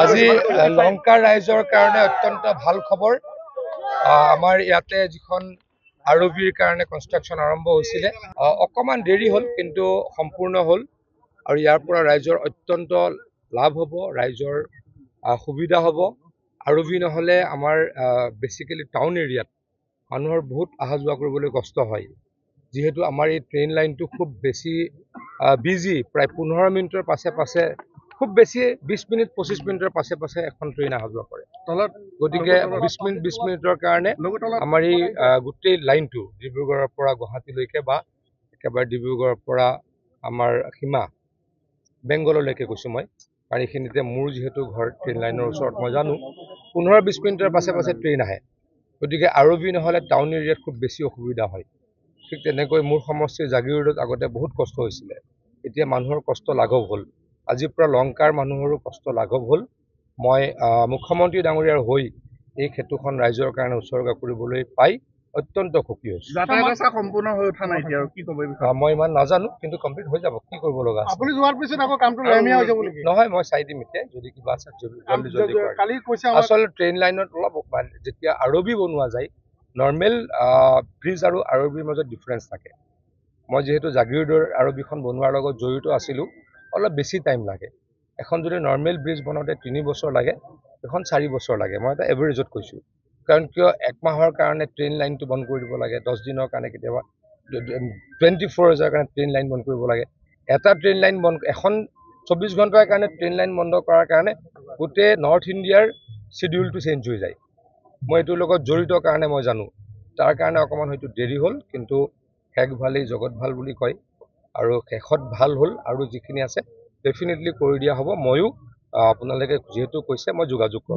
আজি লংকাৰ ৰাইজৰ কাৰণে অত্যন্ত ভাল খবৰ। আমাৰ ইয়াতে যিখন আৰবিৰ কাৰণে কনষ্ট্ৰাকশ্যন আৰম্ভ হৈছিলে অকমান দেৰি হ'ল কিন্তু সম্পূৰ্ণ হ'ল আৰু ইয়াৰ পৰা ৰাইজৰ অত্যন্ত লাভ হ'ব, ৰাইজৰ সুবিধা হ'ব। আৰবি নহ'লে আমাৰ বেচিকেলি টাউন এৰিয়াত মানুহৰ বহুত অহা যোৱা কৰিবলৈ কষ্ট হয়, যিহেতু আমাৰ এই ট্ৰেইন লাইনটো খুব বেছি বিজি, প্ৰায় 15 মিনিটৰ পাছে খুব বেছি 20 মিনিট 25 মিনিটৰ পাছে এখন ট্ৰেইন অহা যোৱা কৰে। গতিকে 20 মিনিটৰ কাৰণে আমাৰ এই গোটেই লাইনটো ডিব্ৰুগড়ৰ পৰা গুৱাহাটীলৈকে বা একেবাৰে ডিব্ৰুগড়ৰ পৰা আমাৰ সীমা বেংগললৈকে কৈছোঁ মই, কাৰণ এইখিনিতে মোৰ যিহেতু ঘৰ ট্ৰেইন লাইনৰ ওচৰত মই জানো 15-20 মিনিটৰ পাছে ট্ৰেইন আহে। গতিকে আৰবি নহ'লে টাউন এৰিয়াত খুব বেছি অসুবিধা হয়। ঠিক তেনেকৈ মোৰ সমষ্টিৰ জাগিৰোডত আগতে বহুত কষ্ট হৈছিলে, এতিয়া মানুহৰ কষ্ট লাঘৱ হ'ল। আজিৰ পৰা লংকাৰ মানুহৰো কষ্ট লাঘৱ হ'ল। মই মুখ্যমন্ত্ৰী ডাঙৰীয়াৰ হৈ এই ক্ষেত্ৰখন ৰাইজৰ কাৰণে উৎসৰ্গা কৰিবলৈ পাই অত্যন্ত সুখী হৈছোঁ। সম্পূৰ্ণ হৈ উঠা নাই এতিয়া, কি ক'ব? মই ইমান নাজানো, কিন্তু কমপ্লিট হৈ যাব। কি কৰিব লগা আপুনি যোৱাৰ পিছত আকৌ কামটো লাহে হৈ যাব নেকি? নহয়, মই চাই দিম এতিয়া, যদি কিবা আছে জলদি কালি কৈছে আচলতে ট্ৰেইন লাইনত অলপ যেতিয়া আৰবি বনোৱা যায়, নৰ্মেল ব্ৰিজ আৰু আৰবিৰ মাজত ডিফাৰেঞ্চ থাকে। মই যিহেতু জাগিৰোডৰ আৰবিখন বনোৱাৰ লগত জড়িত আছিলোঁ, অলপ বেছি টাইম লাগে। এখন যদি নৰ্মেল ব্ৰিজ বনাওঁতে 3 বছৰ লাগে, এখন 4 বছৰ লাগে। মই এটা এভাৰেজত কৈছোঁ, কাৰণ কিয় 1 মাহৰ কাৰণে ট্ৰেইন লাইনটো বন্ধ কৰি দিব লাগে, 10 দিনৰ কাৰণে, কেতিয়াবা 24 হাজাৰ কাৰণে ট্ৰেইন লাইন বন্ধ কৰিব লাগে। এটা ট্ৰেইন লাইন এখন 24 ঘণ্টাৰ কাৰণে ট্ৰেইন লাইন বন্ধ কৰাৰ কাৰণে গোটেই নৰ্থ ইণ্ডিয়াৰ শ্বিডিউলটো চেঞ্জ হৈ যায়। মই এইটোৰ লগত জড়িত কাৰণে মই জানো, তাৰ কাৰণে অকণমান হয়তো দেৰি হ'ল, কিন্তু শেষ ভালেই জগত ভাল বুলি কয়, আৰু শেষত ভাল হ'ল। আৰু যিখিনি আছে ডেফিনেটলি কৰি দিয়া হ'ব। ময়ো আপোনালোকে যিহেতু কৈছে মই যোগাযোগ কৰিম।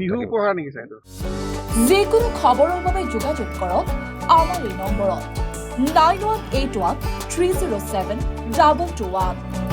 যিকোনো খবৰৰ বাবে যোগাযোগ কৰক আমাৰ এই নম্বৰত 9181 307 221।